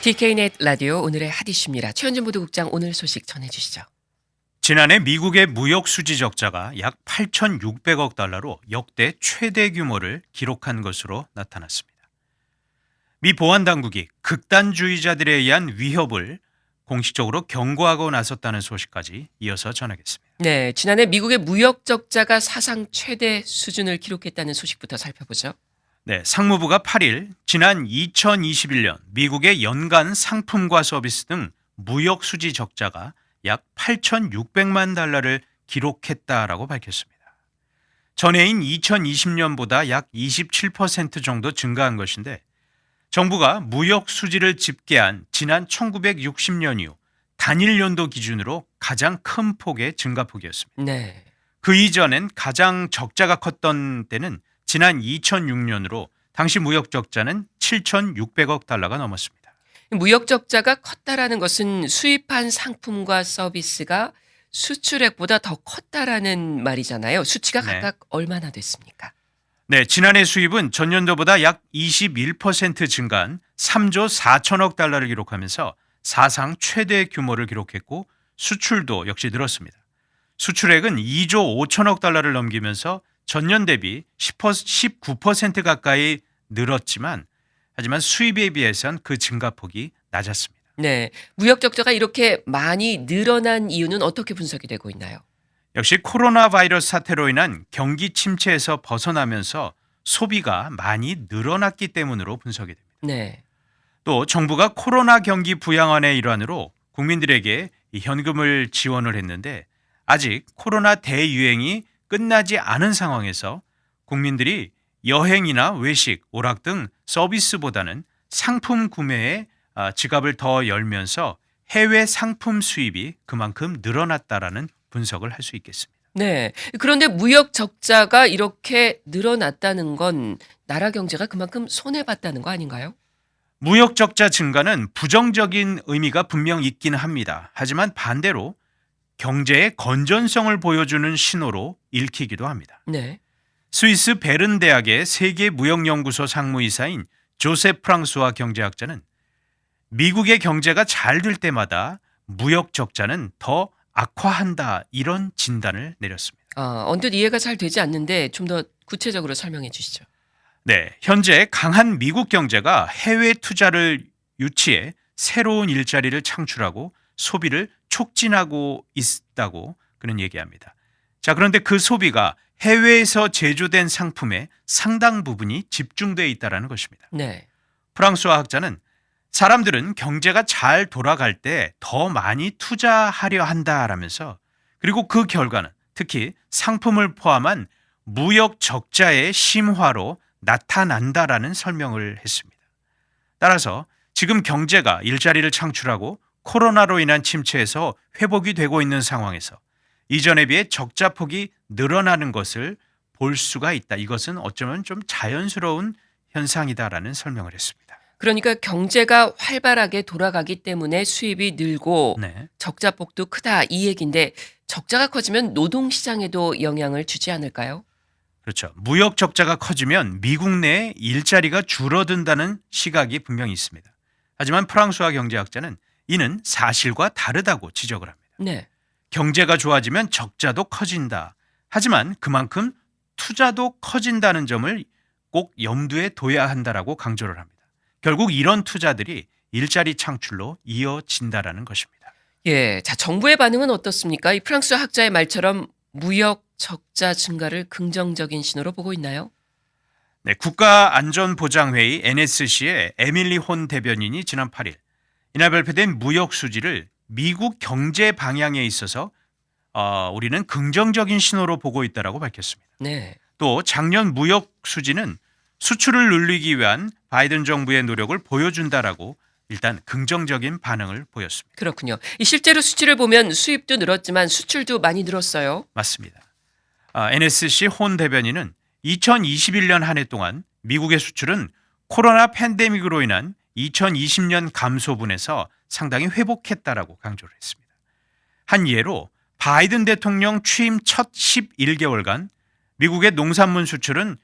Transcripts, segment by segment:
DK넷 라디오 오늘의 핫 이슈입니다. 최현준 보도국장 오늘 소식 전해주시죠. 지난해 미국의 무역 수지 적자가 약 8,600억 달러로 역대 최대 규모를 기록한 것으로 나타났습니다. 미 보안 당국이 극단주의자들에 의한 위협을 공식적으로 경고하고 나섰다는 소식까지 이어서 전하겠습니다. 네, 지난해 미국의 무역 적자가 사상 최대 수준을 기록했다는 소식부터 살펴보죠. 네, 상무부가 8일 지난 2021년 미국의 연간 상품과 서비스 등 무역 수지 적자가 약 8,600만 달러를 기록했다라고 밝혔습니다. 전해인 2020년보다 약 27% 정도 증가한 것인데 정부가 무역 수지를 집계한 지난 1960년 이후 단일 연도 기준으로 가장 큰 폭의 증가폭이었습니다. 네, 그 이전엔 가장 적자가 컸던 때는 지난 2006년으로 당시 무역 적자는 7,600억 달러가 넘었습니다. 무역 적자가 컸다라는 것은 수입한 상품과 서비스가 수출액보다 더 컸다라는 말이잖아요. 수치가 네. 각각 얼마나 됐습니까? 네, 지난해 수입은 전년도보다 약 21% 증가한 3조 4천억 달러를 기록하면서 사상 최대 규모를 기록했고 수출도 역시 늘었습니다. 수출액은 2조 5천억 달러를 넘기면서 전년 대비 19% 가까이 늘었지만 하지만 수입에 비해선 그 증가폭이 낮았습니다. 네, 무역 적자가 이렇게 많이 늘어난 이유는 어떻게 분석이 되고 있나요? 역시 코로나 바이러스 사태로 인한 경기 침체에서 벗어나면서 소비가 많이 늘어났기 때문으로 분석이 됩니다. 네, 또 정부가 코로나 경기 부양안의 일환으로 국민들에게 이 현금을 지원을 했는데 아직 코로나 대유행이 끝나지 않은 상황에서 국민들이 여행이나 외식, 오락 등 서비스보다는 상품 구매에 지갑을 더 열면서 해외 상품 수입이 그만큼 늘어났다라는 분석을 할 수 있겠습니다. 네. 그런데 무역 적자가 이렇게 늘어났다는 건 나라 경제가 그만큼 손해봤다는 거 아닌가요? 무역 적자 증가는 부정적인 의미가 분명 있긴 합니다. 하지만 반대로 경제의 건전성을 보여주는 신호로 읽히기도 합니다. 네. 스위스 베른 대학의 세계무역연구소 상무이사인 조셉 프랑스와 경제학자는 미국의 경제가 잘 될 때마다 무역 적자는 더 악화한다 이런 진단을 내렸습니다. 언뜻 이해가 잘 되지 않는데 좀 더 구체적으로 설명해 주시죠. 네, 현재 강한 미국 경제가 해외 투자를 유치해 새로운 일자리를 창출하고 소비를 촉진하고 있다고 그는 얘기합니다. 자, 그런데 그 소비가 해외에서 제조된 상품의 상당 부분이 집중되어 있다는 것입니다. 네. 프랑스와 학자는 사람들은 경제가 잘 돌아갈 때 더 많이 투자하려 한다라면서 그리고 그 결과는 특히 상품을 포함한 무역 적자의 심화로 나타난다라는 설명을 했습니다. 따라서 지금 경제가 일자리를 창출하고 코로나로 인한 침체에서 회복이 되고 있는 상황에서 이전에 비해 적자 폭이 늘어나는 것을 볼 수가 있다. 이것은 어쩌면 좀 자연스러운 현상이다라는 설명을 했습니다. 그러니까 경제가 활발하게 돌아가기 때문에 수입이 늘고 네. 적자폭도 크다 이 얘기인데 적자가 커지면 노동시장에도 영향을 주지 않을까요? 그렇죠. 무역 적자가 커지면 미국 내에 일자리가 줄어든다는 시각이 분명히 있습니다. 하지만 프랑스와 경제학자는 이는 사실과 다르다고 지적을 합니다. 네. 경제가 좋아지면 적자도 커진다. 하지만 그만큼 투자도 커진다는 점을 꼭 염두에 둬야 한다라고 강조를 합니다. 결국 이런 투자들이 일자리 창출로 이어진다라는 것입니다. 예. 자, 정부의 반응은 어떻습니까? 이 프랑스 학자의 말처럼 무역 적자 증가를 긍정적인 신호로 보고 있나요? 네, 국가안전보장회의 NSC의 에밀리 혼 대변인이 지난 8일 이날 발표된 무역 수지를 미국 경제 방향에 있어서 우리는 긍정적인 신호로 보고 있다라고 밝혔습니다. 네. 또 작년 무역 수지는 수출을 늘리기 위한 바이든 정부의 노력을 보여준다라고 일단 긍정적인 반응을 보였습니다. 그렇군요. 이 실제로 수치를 보면 수입도 늘었지만 수출도 많이 늘었어요. 맞습니다. NSC 혼 대변인은 2021년 한 해 동안 미국의 수출은 코로나 팬데믹으로 인한 2020년 감소분에서 상당히 회복했다라고 강조를 했습니다. 한 예로 바이든 대통령 취임 첫 11개월간 미국의 농산물 수출은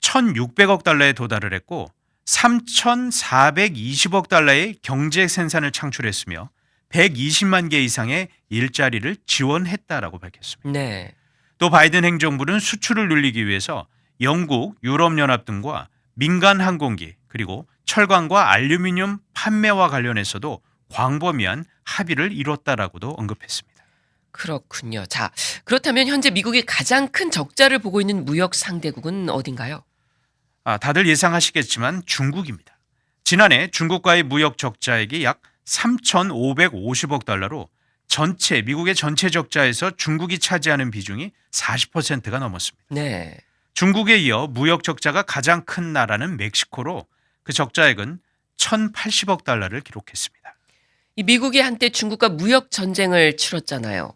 1,600억 달러에 도달을 했고 3,420억 달러의 경제 생산을 창출했으며 120만 개 이상의 일자리를 지원했다라고 밝혔습니다. 네. 또 바이든 행정부는 수출을 늘리기 위해서 영국, 유럽연합 등과 민간 항공기 그리고 철강과 알루미늄 판매와 관련해서도 광범위한 합의를 이뤘다라고도 언급했습니다. 그렇군요. 자, 그렇다면 현재 미국이 가장 큰 적자를 보고 있는 무역 상대국은 어딘가요? 다들 예상하시겠지만 중국입니다. 지난해 중국과의 무역 적자액이 약 3,550억 달러로 미국의 전체 적자에서 중국이 차지하는 비중이 40%가 넘었습니다. 네. 중국에 이어 무역 적자가 가장 큰 나라는 멕시코로 그 적자액은 1,080억 달러를 기록했습니다. 이 미국이 한때 중국과 무역 전쟁을 치렀잖아요.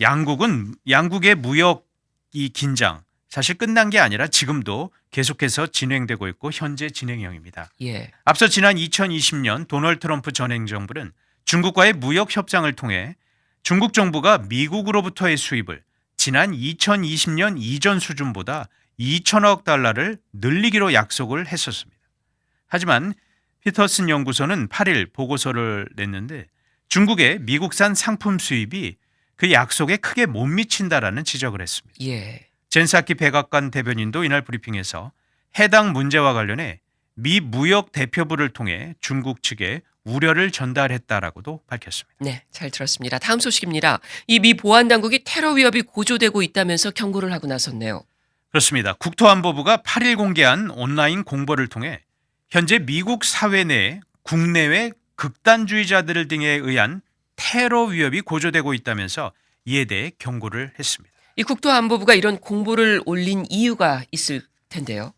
양국의 무역 이 긴장 사실 끝난 게 아니라 지금도 계속해서 진행되고 있고 현재 진행형입니다. 예. 앞서 지난 2020년 도널드 트럼프 전 행정부는 중국과의 무역 협상을 통해 중국 정부가 미국으로부터의 수입을 지난 2020년 이전 수준보다 2천억 달러를 늘리기로 약속을 했었습니다. 하지만 피터슨 연구소는 8일 보고서를 냈는데 중국의 미국산 상품 수입이 그 약속에 크게 못 미친다라는 지적을 했습니다. 예. 젠사키 백악관 대변인도 이날 브리핑에서 해당 문제와 관련해 미 무역 대표부를 통해 중국 측에 우려를 전달했다라고도 밝혔습니다. 네, 잘 들었습니다. 다음 소식입니다. 이 미 보안 당국이 테러 위협이 고조되고 있다면서 경고를 하고 나섰네요. 그렇습니다. 국토안보부가 8일 공개한 온라인 공보를 통해 현재 미국 사회 내에 국내외 극단주의자들 등에 의한 테러 위협이 고조되고 있다면서 이에 대해 경고를 했습니다. 이 국토안보부가 이런 공보를 올린 이유가 있을 텐데요.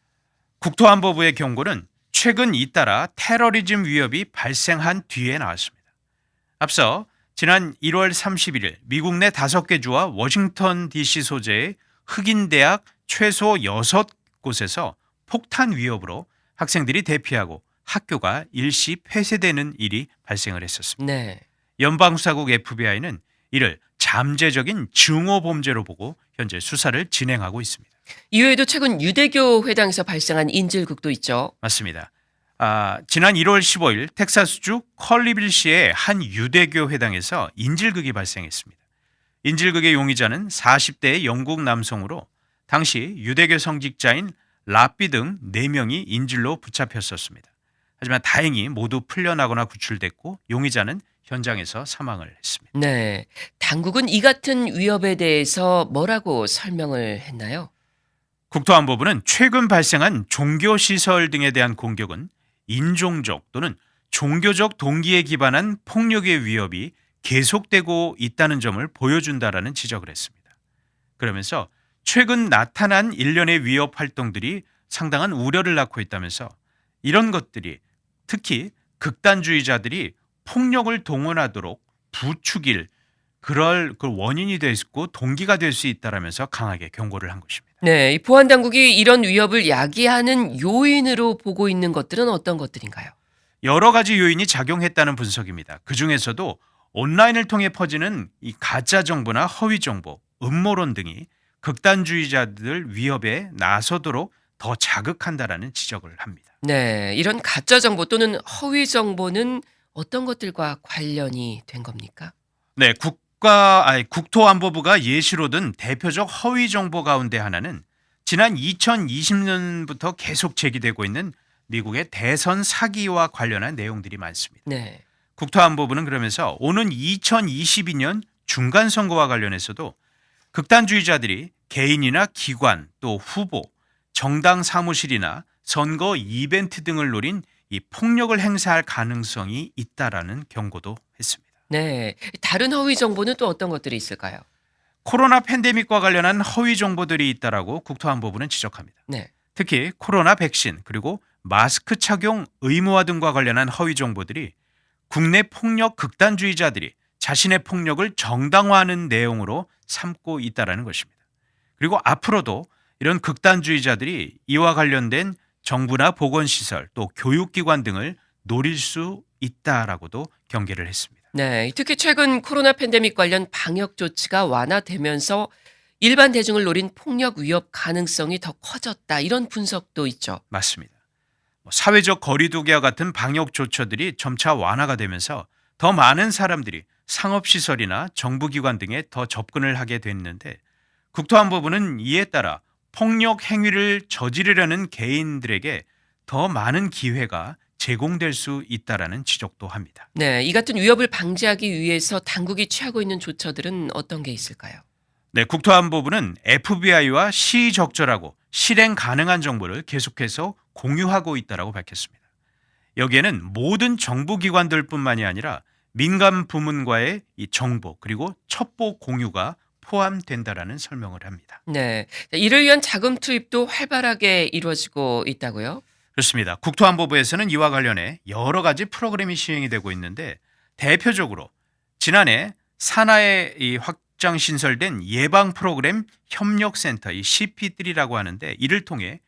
국토안보부의 경고는 최근 잇따라 테러리즘 위협이 발생한 뒤에 나왔습니다. 앞서 지난 1월 31일 미국 내 5개 주와 워싱턴 DC 소재의 흑인 대학 최소 6곳에서 폭탄 위협으로 학생들이 대피하고 학교가 일시 폐쇄되는 일이 발생을 했었습니다. 네. 연방수사국 FBI는 이를 잠재적인 증오 범죄로 보고 현재 수사를 진행하고 있습니다. 이외에도 최근 유대교 회당에서 발생한 인질극도 있죠. 맞습니다. 지난 1월 15일 텍사스주 컬리빌시의 한 유대교 회당에서 인질극이 발생했습니다. 인질극의 용의자는 40대의 영국 남성으로 당시 유대교 성직자인 랍비 등 4명이 인질로 붙잡혔었습니다. 하지만 다행히 모두 풀려나거나 구출됐고 용의자는 현장에서 사망을 했습니다. 네. 당국은 이 같은 위협에 대해서 뭐라고 설명을 했나요? 국토안보부는 최근 발생한 종교시설 등에 대한 공격은 인종적 또는 종교적 동기에 기반한 폭력의 위협이 계속되고 있다는 점을 보여준다라는 지적을 했습니다. 그러면서 최근 나타난 일련의 위협 활동들이 상당한 우려를 낳고 있다면서 이런 것들이 특히 극단주의자들이 폭력을 동원하도록 부추길 그럴 그 원인이 될 수 있고 동기가 될 수 있다라면서 강하게 경고를 한 것입니다. 네. 이 보안 당국이 이런 위협을 야기하는 요인으로 보고 있는 것들은 어떤 것들인가요? 여러 가지 요인이 작용했다는 분석입니다. 그중에서도 온라인을 통해 퍼지는 이 가짜 정보나 허위 정보, 음모론 등이 극단주의자들 위협에 나서도록 더 자극한다라는 지적을 합니다. 네. 이런 가짜 정보 또는 허위 정보는 어떤 것들과 관련이 된 겁니까? 네, 국토안보부가 예시로 든 대표적 허위 정보 가운데 하나는 지난 2020년부터 계속 제기되고 있는 미국의 대선 사기와 관련한 내용들이 많습니다. 네. 국토안보부는 그러면서 오는 2022년 중간선거와 관련해서도 극단주의자들이 개인이나 기관 또 후보, 정당 사무실이나 선거 이벤트 등을 노린 이 폭력을 행사할 가능성이 있다라는 경고도 했습니다. 네. 다른 허위 정보는 또 어떤 것들이 있을까요? 코로나 팬데믹과 관련한 허위 정보들이 있다라고 국토안보부는 지적합니다. 네. 특히 코로나 백신 그리고 마스크 착용 의무화 등과 관련한 허위 정보들이 국내 폭력 극단주의자들이 자신의 폭력을 정당화하는 내용으로 삼고 있다라는 것입니다. 그리고 앞으로도 이런 극단주의자들이 이와 관련된 정부나 보건시설 또 교육기관 등을 노릴 수 있다라고도 경계를 했습니다. 네. 특히 최근 코로나 팬데믹 관련 방역 조치가 완화되면서 일반 대중을 노린 폭력 위협 가능성이 더 커졌다. 이런 분석도 있죠. 맞습니다. 사회적 거리두기와 같은 방역 조처들이 점차 완화가 되면서 더 많은 사람들이 상업시설이나 정부기관 등에 더 접근을 하게 됐는데 국토안보부는 이에 따라 폭력 행위를 저지르려는 개인들에게 더 많은 기회가 제공될 수 있다라는 지적도 합니다. 네, 이 같은 위협을 방지하기 위해서 당국이 취하고 있는 조처들은 어떤 게 있을까요? 네, 국토안보부는 FBI와 시적절하고 실행 가능한 정보를 계속해서 공유하고 있다고 밝혔습니다. 여기에는 모든 정부기관들뿐만이 아니라 민간 부문과의 이 정보 그리고 첩보 공유가 포함된다라는 설명을 합니다. 네, 이를 위한 자금 투입도 활발하게 이루어지고 있다고요? 그렇습니다. 국토안보부에서는 이와 관련해 여러 가지 프로그램이 시행이 되고 있는데 대표적으로 지난해 산하에 이 확장 신설된 예방 프로그램 협력센터 이 CP3라고 하는데 이를 통해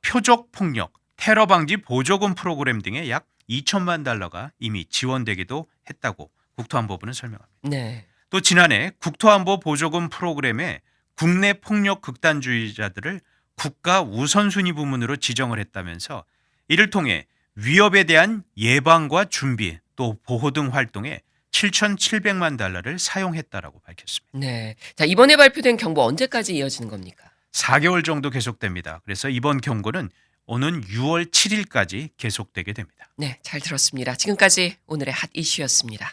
표적 폭력, 테러 방지 보조금 프로그램 등에 약 2천만 달러가 이미 지원되기도 했다고 국토안보부는 설명합니다. 네. 또 지난해 국토안보 보조금 프로그램에 국내 폭력 극단주의자들을 국가 우선순위 부문으로 지정을 했다면서 이를 통해 위협에 대한 예방과 준비 또 보호 등 활동에 7,700만 달러를 사용했다라고 밝혔습니다. 네. 자, 이번에 발표된 경보 언제까지 이어지는 겁니까? 4개월 정도 계속됩니다. 그래서 이번 경고는 오는 6월 7일까지 계속되게 됩니다. 네, 잘 들었습니다. 지금까지 오늘의 핫 이슈였습니다.